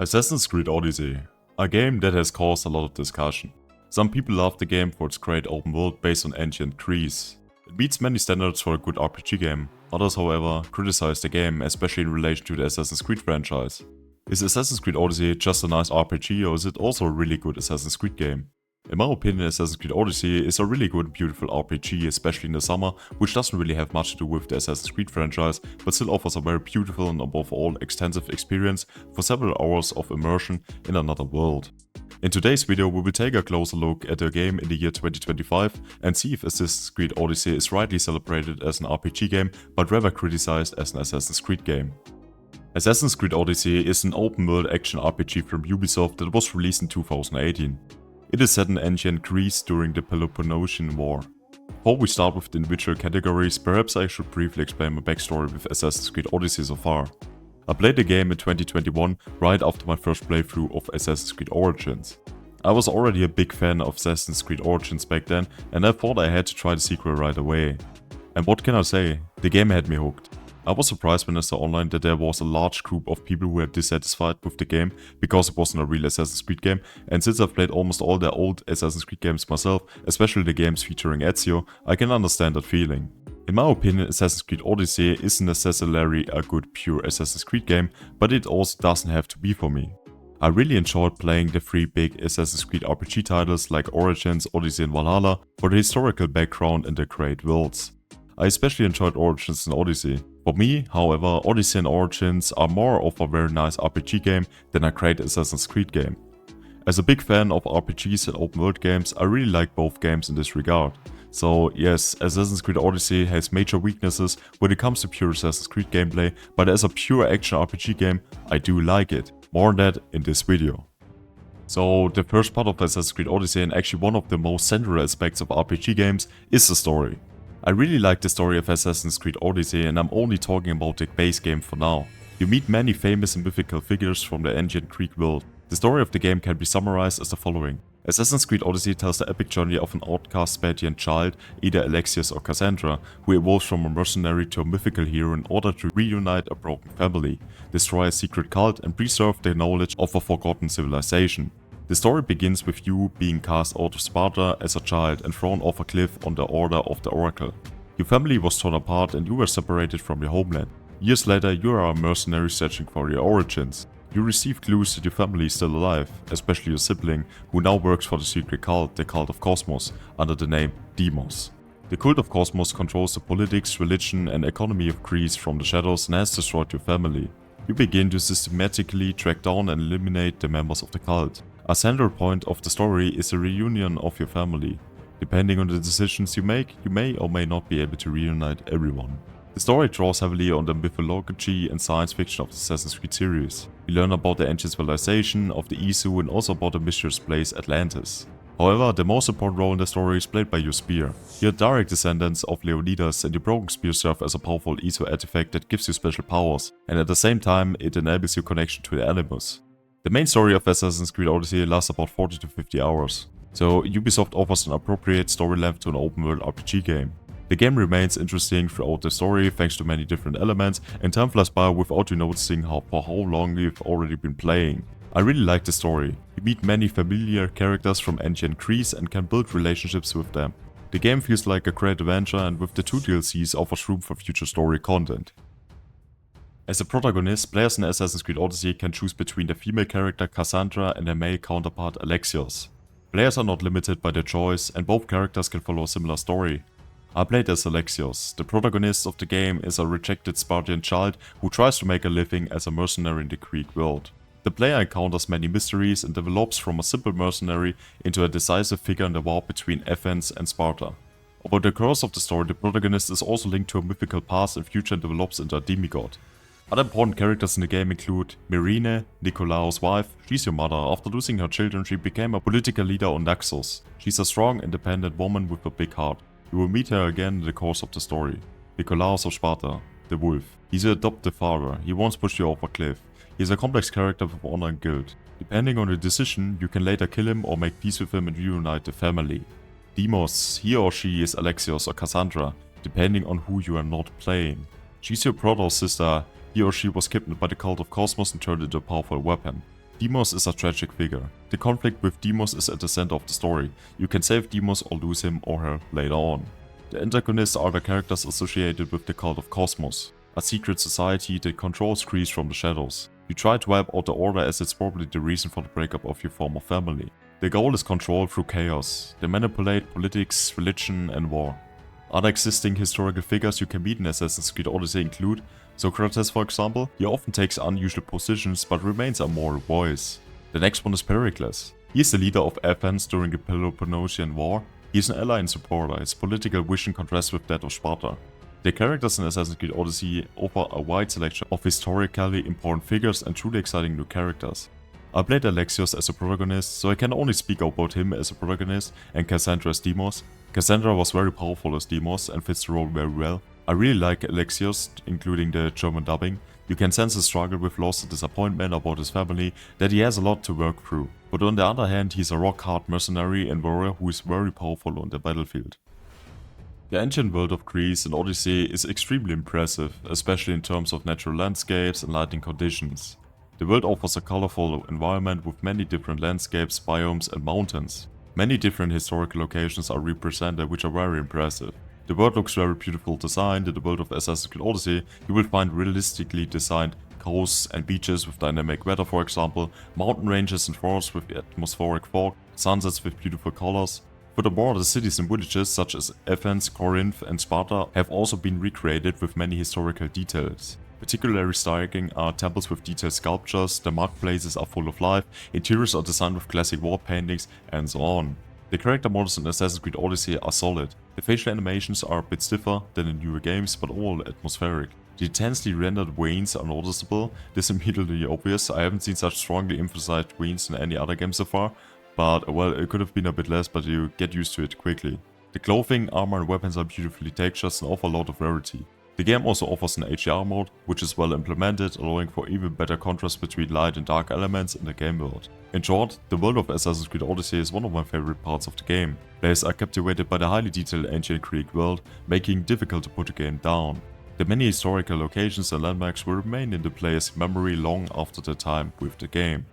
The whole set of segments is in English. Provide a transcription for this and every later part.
Assassin's Creed Odyssey, a game that has caused a lot of discussion. Some people love the game for its great open world based on ancient Greece. It meets many standards for a good RPG game. Others, however, criticize the game, especially in relation to the Assassin's Creed franchise. Is Assassin's Creed Odyssey just a nice RPG, or is it also a really good Assassin's Creed game? In my opinion, Assassin's Creed Odyssey is a really good and beautiful RPG, especially in the summer, which doesn't really have much to do with the Assassin's Creed franchise, but still offers a very beautiful and above all extensive experience for several hours of immersion in another world. In today's video we will take a closer look at the game in the year 2025 and see if Assassin's Creed Odyssey is rightly celebrated as an RPG game, but rather criticized as an Assassin's Creed game. Assassin's Creed Odyssey is an open world action RPG from Ubisoft that was released in 2018. It is set in ancient Greece during the Peloponnesian War. Before we start with the individual categories, perhaps I should briefly explain my backstory with Assassin's Creed Odyssey so far. I played the game in 2021, right after my first playthrough of Assassin's Creed Origins. I was already a big fan of Assassin's Creed Origins back then, and I thought I had to try the sequel right away. And what can I say, the game had me hooked. I was surprised when I saw online that there was a large group of people who were dissatisfied with the game because it wasn't a real Assassin's Creed game, and since I've played almost all the old Assassin's Creed games myself, especially the games featuring Ezio, I can understand that feeling. In my opinion, Assassin's Creed Odyssey isn't necessarily a good pure Assassin's Creed game, but it also doesn't have to be for me. I really enjoyed playing the three big Assassin's Creed RPG titles like Origins, Odyssey and Valhalla for the historical background and the great worlds. I especially enjoyed Origins and Odyssey. For me, however, Odyssey and Origins are more of a very nice RPG game than a great Assassin's Creed game. As a big fan of RPGs and open world games, I really like both games in this regard. So yes, Assassin's Creed Odyssey has major weaknesses when it comes to pure Assassin's Creed gameplay, but as a pure action RPG game, I do like it. More on that in this video. So the first part of Assassin's Creed Odyssey, and actually one of the most central aspects of RPG games, is the story. I really like the story of Assassin's Creed Odyssey, and I'm only talking about the base game for now. You meet many famous and mythical figures from the ancient Greek world. The story of the game can be summarized as the following. Assassin's Creed Odyssey tells the epic journey of an outcast Spartan child, either Alexios or Cassandra, who evolves from a mercenary to a mythical hero in order to reunite a broken family, destroy a secret cult and preserve the knowledge of a forgotten civilization. The story begins with you being cast out of Sparta as a child and thrown off a cliff on the order of the Oracle. Your family was torn apart and you were separated from your homeland. Years later, you are a mercenary searching for your origins. You receive clues that your family is still alive, especially your sibling, who now works for the secret cult, the Cult of Kosmos, under the name Demos. The Cult of Kosmos controls the politics, religion and economy of Greece from the shadows and has destroyed your family. You begin to systematically track down and eliminate the members of the cult. A central point of the story is the reunion of your family. Depending on the decisions you make, you may or may not be able to reunite everyone. The story draws heavily on the mythology and science fiction of the Assassin's Creed series. We learn about the ancient civilization of the Isu and also about the mysterious place Atlantis. However, the most important role in the story is played by your spear. You're direct descendants of Leonidas, and your broken spear serves as a powerful Isu artifact that gives you special powers, and at the same time it enables your connection to the Animus. The main story of Assassin's Creed Odyssey lasts about 40 to 50 hours, so Ubisoft offers an appropriate story length to an open world RPG game. The game remains interesting throughout the story thanks to many different elements, and time flies by without you noticing for how long you've already been playing. I really like the story. You meet many familiar characters from ancient Greece and can build relationships with them. The game feels like a great adventure, and with the 2 DLCs offers room for future story content. As a protagonist, players in Assassin's Creed Odyssey can choose between the female character Cassandra and their male counterpart Alexios. Players are not limited by their choice, and both characters can follow a similar story. I played as Alexios. The protagonist of the game is a rejected Spartan child who tries to make a living as a mercenary in the Greek world. The player encounters many mysteries and develops from a simple mercenary into a decisive figure in the war between Athens and Sparta. Over the course of the story, the protagonist is also linked to a mythical past and future and develops into a demigod. Other important characters in the game include Myrine, Nikolaos' wife. She's your mother. After losing her children, she became a political leader on Naxos. She's a strong, independent woman with a big heart. You will meet her again in the course of the story. Nikolaos of Sparta, the wolf. He's your adoptive father. He once pushed you off a cliff. He's a complex character with honor and guilt. Depending on your decision, you can later kill him or make peace with him and reunite the family. Demos, he or she is Alexios or Cassandra, depending on who you are not playing. She's your brother or sister. He or she was kidnapped by the Cult of Kosmos and turned into a powerful weapon. Deimos is a tragic figure. The conflict with Deimos is at the center of the story. You can save Deimos or lose him or her later on. The antagonists are the characters associated with the Cult of Kosmos, a secret society that controls Greece from the shadows. You try to wipe out the order as it's probably the reason for the breakup of your former family. The goal is control through chaos. They manipulate politics, religion and war. Other existing historical figures you can meet in Assassin's Creed Odyssey include Socrates, for example. He often takes unusual positions but remains a moral voice. The next one is Pericles. He is the leader of Athens during the Peloponnesian War. He is an ally and supporter. His political vision contrasts with that of Sparta. The characters in Assassin's Creed Odyssey offer a wide selection of historically important figures and truly exciting new characters. I played Alexios as a protagonist, so I can only speak about him as a protagonist, and Cassandra as Deimos. Cassandra was very powerful as Deimos and fits the role very well. I really like Alexios, including the German dubbing. You can sense his struggle with loss and disappointment about his family, that he has a lot to work through. But on the other hand, he's a rock-hard mercenary and warrior who is very powerful on the battlefield. The ancient world of Greece in Odyssey is extremely impressive, especially in terms of natural landscapes and lighting conditions. The world offers a colorful environment with many different landscapes, biomes and mountains. Many different historical locations are represented, which are very impressive. The world looks very beautiful designed. In the world of Assassin's Creed Odyssey, you will find realistically designed coasts and beaches with dynamic weather, for example, mountain ranges and forests with atmospheric fog, sunsets with beautiful colors. Furthermore, the cities and villages such as Athens, Corinth and Sparta have also been recreated with many historical details. Particularly striking are temples with detailed sculptures, the marketplaces are full of life, interiors are designed with classic war paintings, and so on. The character models in Assassin's Creed Odyssey are solid. The facial animations are a bit stiffer than in newer games, but all atmospheric. The intensely rendered veins are noticeable. This is immediately obvious. I haven't seen such strongly emphasized veins in any other game so far, but well, it could have been a bit less, but you get used to it quickly. The clothing, armor and weapons are beautifully textured and offer a lot of variety. The game also offers an HDR mode, which is well implemented, allowing for even better contrast between light and dark elements in the game world. In short, the world of Assassin's Creed Odyssey is one of my favorite parts of the game. Players are captivated by the highly detailed ancient Greek world, making it difficult to put the game down. The many historical locations and landmarks will remain in the player's memory long after their time with the game.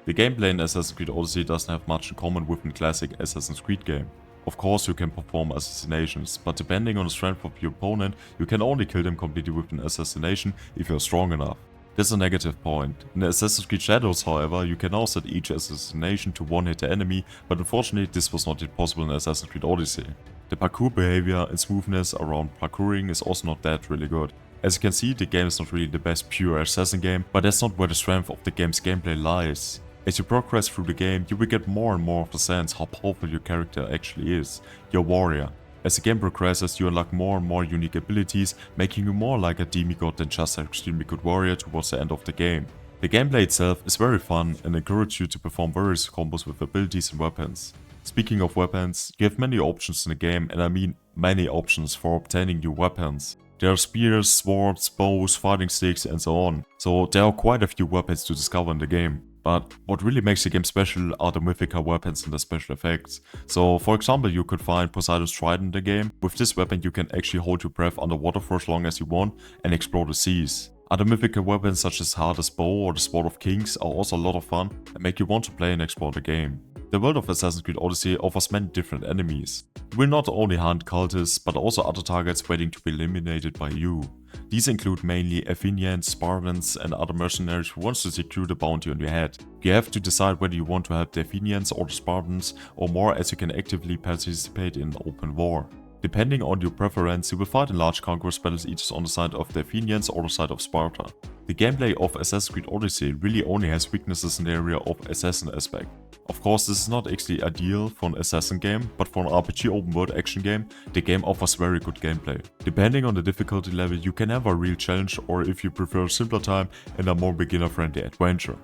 The gameplay in Assassin's Creed Odyssey doesn't have much in common with the classic Assassin's Creed game. Of course you can perform assassinations, but depending on the strength of your opponent, you can only kill them completely with an assassination if you're strong enough. That's a negative point. In Assassin's Creed Shadows, however, you can now set each assassination to one-hit the enemy, but unfortunately this was not yet possible in Assassin's Creed Odyssey. The parkour behavior and smoothness around parkouring is also not that really good. As you can see, the game is not really the best pure assassin game, but that's not where the strength of the game's gameplay lies. As you progress through the game, you will get more and more of the sense how powerful your character actually is, your warrior. As the game progresses, you unlock more and more unique abilities, making you more like a demigod than just an extremely good warrior towards the end of the game. The gameplay itself is very fun and encourages you to perform various combos with abilities and weapons. Speaking of weapons, you have many options in the game, and I mean many options for obtaining new weapons. There are spears, swords, bows, fighting sticks and so on, so there are quite a few weapons to discover in the game. But what really makes the game special are the mythical weapons and the special effects. So for example, you could find Poseidon's trident in the game. With this weapon you can actually hold your breath underwater for as long as you want and explore the seas. Other mythical weapons such as Hades' bow or the Sword of Kings are also a lot of fun and make you want to play and explore the game. The world of Assassin's Creed Odyssey offers many different enemies. You will not only hunt cultists, but also other targets waiting to be eliminated by you. These include mainly Athenians, Spartans and other mercenaries who want to secure the bounty on your head. You have to decide whether you want to help the Athenians or the Spartans, or more, as you can actively participate in open war. Depending on your preference, you will fight in large conquest battles either on the side of the Athenians or the side of Sparta. The gameplay of Assassin's Creed Odyssey really only has weaknesses in the area of assassin aspect. Of course, this is not actually ideal for an assassin game, but for an RPG open world action game, the game offers very good gameplay. Depending on the difficulty level, you can have a real challenge, or if you prefer a simpler time and a more beginner friendly adventure.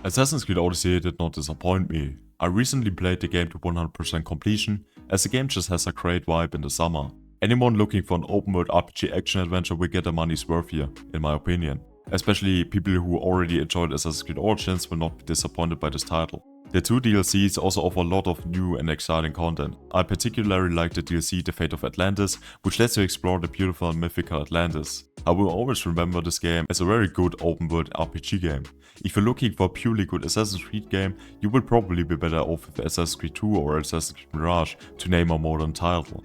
Assassin's Creed Odyssey did not disappoint me. I recently played the game to 100% completion, as the game just has a great vibe in the summer. Anyone looking for an open world RPG action adventure will get their money's worth here, in my opinion. Especially people who already enjoyed Assassin's Creed Origins will not be disappointed by this title. The two DLCs also offer a lot of new and exciting content. I particularly like the DLC The Fate of Atlantis, which lets you explore the beautiful and mythical Atlantis. I will always remember this game as a very good open world RPG game. If you're looking for a purely good Assassin's Creed game, you will probably be better off with Assassin's Creed 2 or Assassin's Creed Mirage, to name a modern title.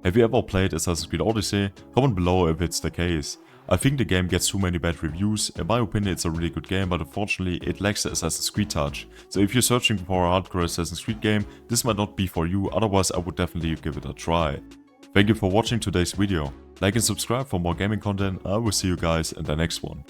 Have you ever played Assassin's Creed Odyssey? Comment below if it's the case. I think the game gets too many bad reviews. In my opinion, it's a really good game, but unfortunately it lacks the Assassin's Creed touch. So if you're searching for a hardcore Assassin's Creed game, this might not be for you, otherwise I would definitely give it a try. Thank you for watching today's video. Like and subscribe for more gaming content. I will see you guys in the next one.